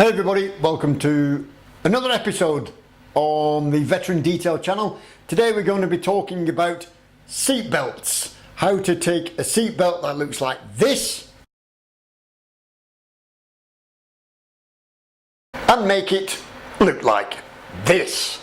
Hey everybody, welcome to another episode on the Veteran Detail channel. Today we're going to be talking about seat belts. How to take a seat belt that looks like this and make it look like this.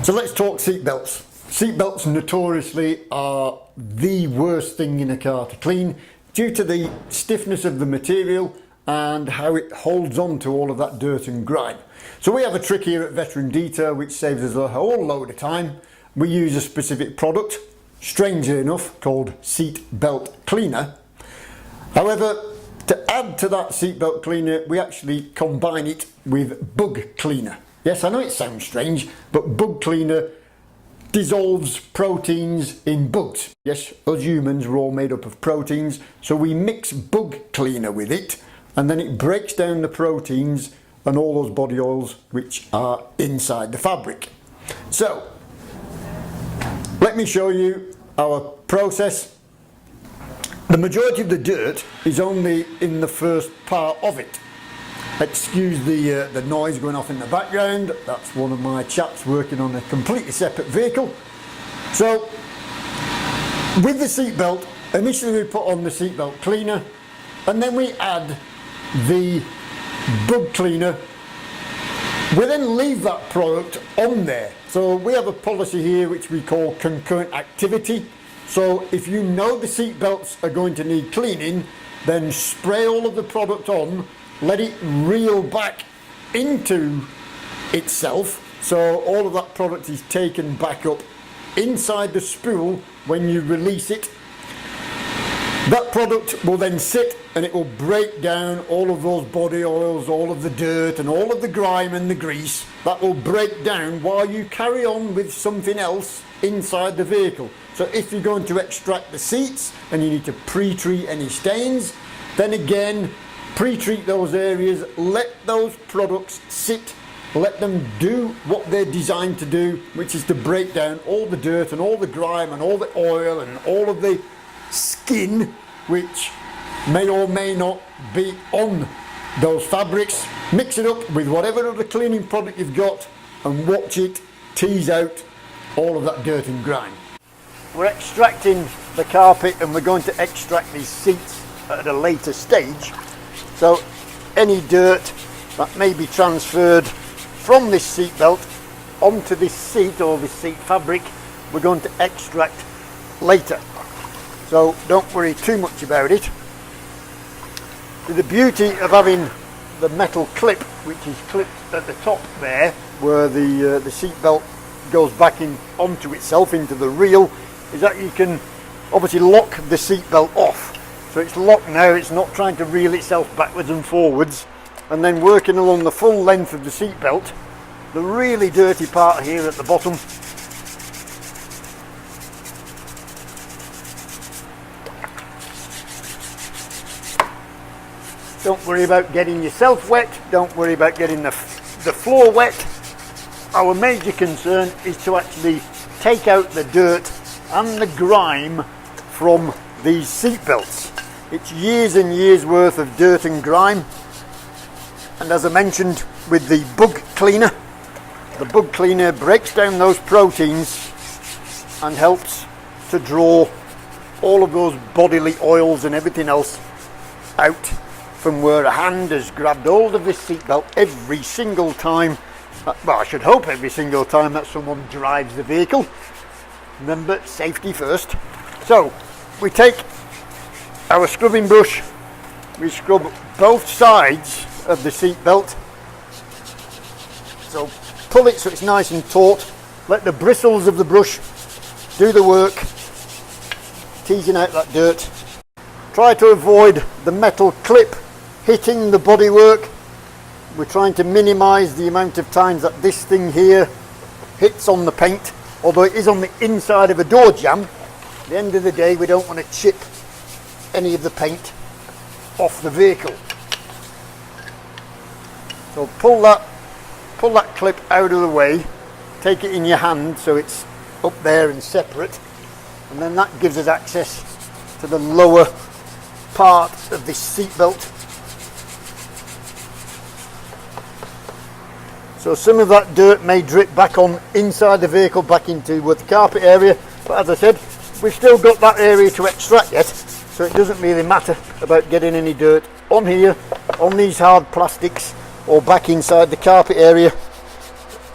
So let's talk seatbelts. Seatbelts notoriously are the worst thing in a car to clean due to the stiffness of the material and how it holds on to all of that dirt and grime. So we have a trick here at Veteran Detail which saves us a whole load of time. We use a specific product, strangely enough, called Seatbelt Cleaner. However, to add to that seatbelt cleaner, we actually combine it with bug cleaner. Yes, I know it sounds strange, but bug cleaner dissolves proteins in bugs. Yes, us humans are all made up of proteins, so we mix bug cleaner with it, and then it breaks down the proteins and all those body oils which are inside the fabric. So, let me show you our process. The majority of the dirt is only in the first part of it. Excuse the noise going off in the background. That's one of my chaps working on a completely separate vehicle. So with the seatbelt, initially we put on the seatbelt cleaner and then we add the bug cleaner. We then leave that product on there. So we have a policy here which we call concurrent activity. So if you know the seatbelts are going to need cleaning, then spray all of the product on, let it reel back into itself, so all of that product is taken back up inside the spool when you release it. That product will then sit and it will break down all of those body oils, all of the dirt and all of the grime and the grease. That will break down while you carry on with something else inside the vehicle. So if you're going to extract the seats and you need to pre-treat any stains, then again pre-treat those areas, let those products sit, let them do what they're designed to do, which is to break down all the dirt and all the grime and all the oil and all of the skin which may or may not be on those fabrics. Mix it up with whatever other cleaning product you've got and watch it tease out all of that dirt and grime. We're extracting the carpet and we're going to extract these seats at a later stage. So any dirt that may be transferred from this seat belt onto this seat or this seat fabric, we're going to extract later. So don't worry too much about it. The beauty of having the metal clip, which is clipped at the top there, where the seat belt goes back in onto itself into the reel, is that you can obviously lock the seat belt off. So it's locked now, it's not trying to reel itself backwards and forwards. And then working along the full length of the seat belt, the really dirty part here at the bottom, don't worry about getting yourself wet, don't worry about getting the floor wet. Our major concern is to actually take out the dirt and the grime from these seat belts. It's years and years worth of dirt and grime, and as I mentioned with the bug cleaner breaks down those proteins and helps to draw all of those bodily oils and everything else out from where a hand has grabbed hold of this seat belt every single time, well, I should hope every single time that someone drives the vehicle. Remember, safety first. So we take our scrubbing brush, we scrub both sides of the seat belt. So pull it so it's nice and taut, let the bristles of the brush do the work, teasing out that dirt. Try to avoid the metal clip hitting the bodywork. We're trying to minimise the amount of times that this thing here hits on the paint, although it is on the inside of a door jamb, At the end of the day, we don't want to chip any of the paint off the vehicle. So pull that clip out of the way, take it in your hand so it's up there and separate, and then that gives us access to the lower part of this seat belt. So some of that dirt may drip back on inside the vehicle, back into the carpet area, but as I said, we've still got that area to extract yet, so it doesn't really matter about getting any dirt on here, on these hard plastics, or back inside the carpet area.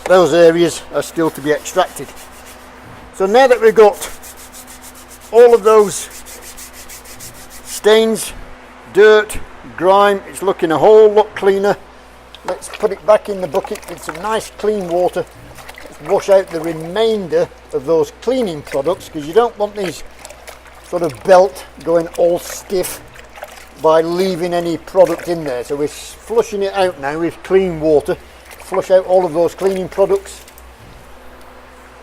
Those areas are still to be extracted. So now that we've got all of those stains, dirt, grime, it's looking a whole lot cleaner. Let's put it back in the bucket with some nice clean water. Let's wash out the remainder of those cleaning products, because you don't want these sort of belt going all stiff by leaving any product in there. So we're flushing it out now with clean water. Flush out all of those cleaning products,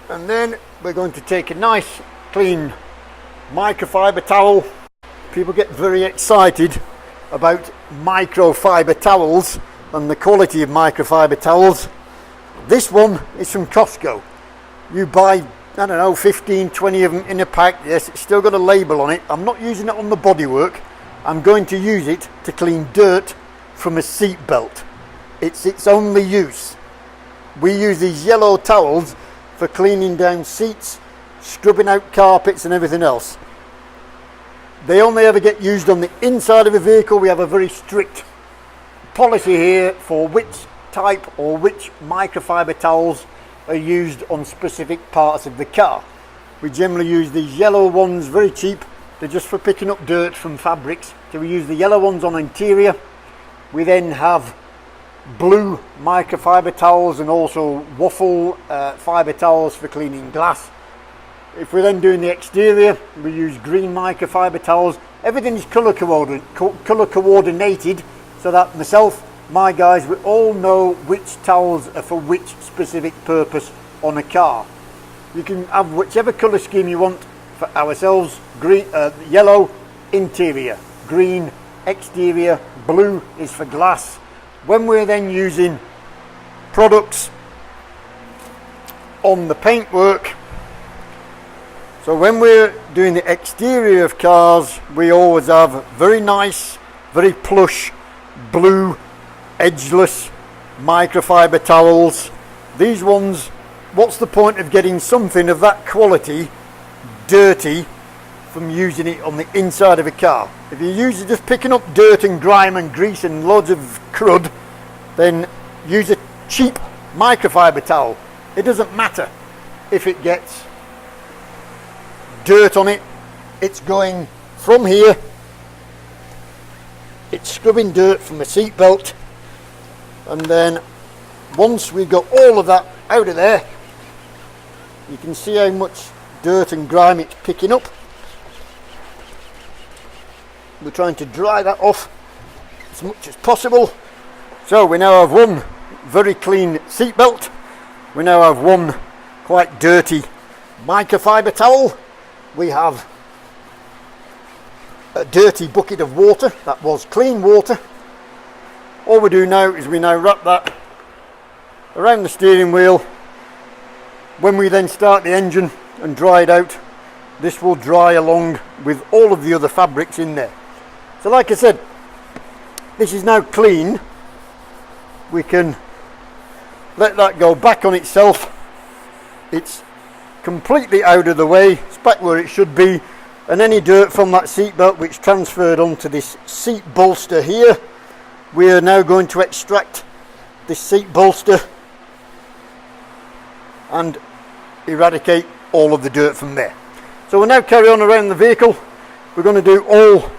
and then we're going to take a nice clean microfiber towel. People get very excited about microfiber towels and the quality of microfiber towels. This one is from Costco. You buy, I don't know, 15, 20 of them in a pack. Yes, it's still got a label on it. I'm not using it on the bodywork. I'm going to use it to clean dirt from a seat belt. It's its only use. We use these yellow towels for cleaning down seats, scrubbing out carpets and everything else. They only ever get used on the inside of a vehicle. We have a very strict policy here for which type or which microfiber towels are used on specific parts of the car. We generally use these yellow ones, very cheap. They're just for picking up dirt from fabrics. So we use the yellow ones on interior. We then have blue microfiber towels and also waffle fiber towels for cleaning glass. If we're then doing the exterior, we use green microfiber towels. Everything is colour coordinated so that myself, my guys, we all know which towels are for which specific purpose on a car. You can have whichever colour scheme you want. For ourselves, green, yellow interior, green exterior, blue is for glass. When we're then using products on the paintwork, so when we're doing the exterior of cars, we always have very nice, very plush, blue, edgeless microfiber towels. These ones, what's the point of getting something of that quality dirty from using it on the inside of a car? If you're using just picking up dirt and grime and grease and loads of crud, then use a cheap microfiber towel. It doesn't matter if it gets dirt on it. It's going from here, it's scrubbing dirt from the seat belt, and then once we've got all of that out of there, you can see how much dirt and grime it's picking up. We're trying to dry that off as much as possible. So we now have one very clean seat belt. We now have one quite dirty microfiber towel. We have a dirty bucket of water that was clean water. All we do now is we now wrap that around the steering wheel. When we then start the engine and dry it out, this will dry along with all of the other fabrics in there. So like I said, this is now clean. We can let that go back on itself. It's completely out of the way. It's back where it should be. And any dirt from that seat belt which transferred onto this seat bolster here, we are now going to extract this seat bolster and eradicate all of the dirt from there. So we'll now carry on around the vehicle. We're going to do all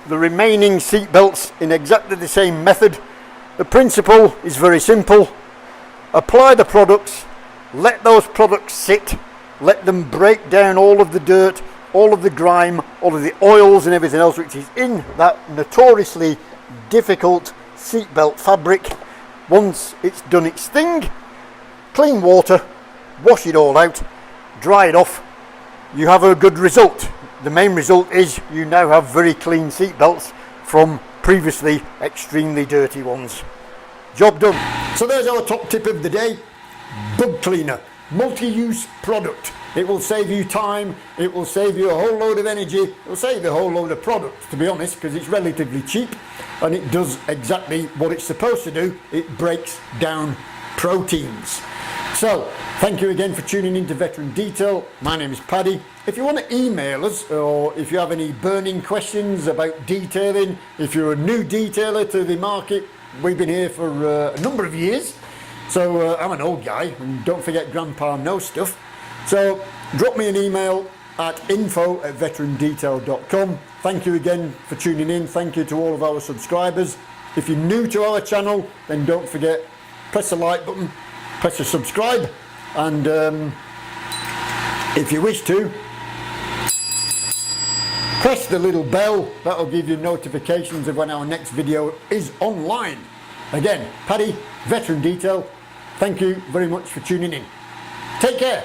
the remaining seat belts in exactly the same method. The principle is very simple. Apply the products, let those products sit, let them break down all of the dirt, all of the grime, all of the oils and everything else which is in that notoriously difficult seatbelt fabric. Once it's done its thing, clean water, wash it all out, dry it off, you have a good result. the main result is you now have very clean seat belts from previously extremely dirty ones. Job done. So there's our top tip of the day. Bug cleaner, multi-use product. It will save you time, it will save you a whole load of energy, it will save you a whole load of product, to be honest, because it's relatively cheap and it does exactly what it's supposed to do. It breaks down proteins. So thank you again for tuning in to Veteran Detail. My name is Paddy. If you want to email us, or if you have any burning questions about detailing, if you're a new detailer to the market, we've been here for a number of years. So I'm an old guy, and don't forget Grandpa knows stuff. So drop me an email at info@veterandetail.com. Thank you again for tuning in. Thank you to all of our subscribers. If you're new to our channel, then don't forget, press the like button, press the subscribe, and if you wish to, press the little bell. That'll give you notifications of when our next video is online. Again, Paddy, Veteran Detail, thank you very much for tuning in. Take care.